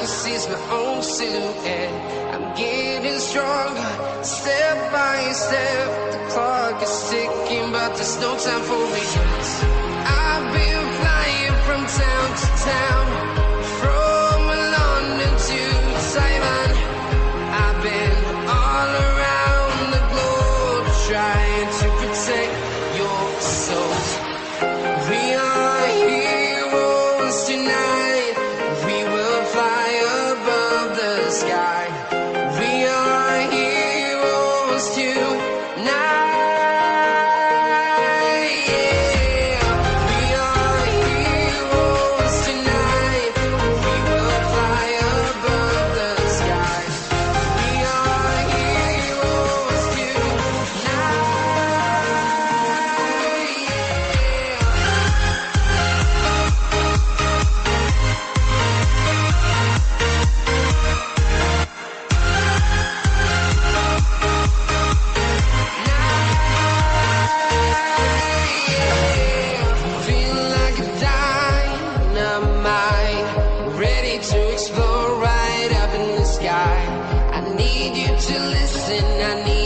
can see my own silhouette. I'm getting stronger, step by step. The clock is ticking, but there's no time for regrets. I've been flying from town to town, from London to Taiwan. I've been all around the globe trying to protect your soul. We are heroes tonight. We will fly above the sky. We are heroes tonight. To explore right up in the sky. I need you to listen, I need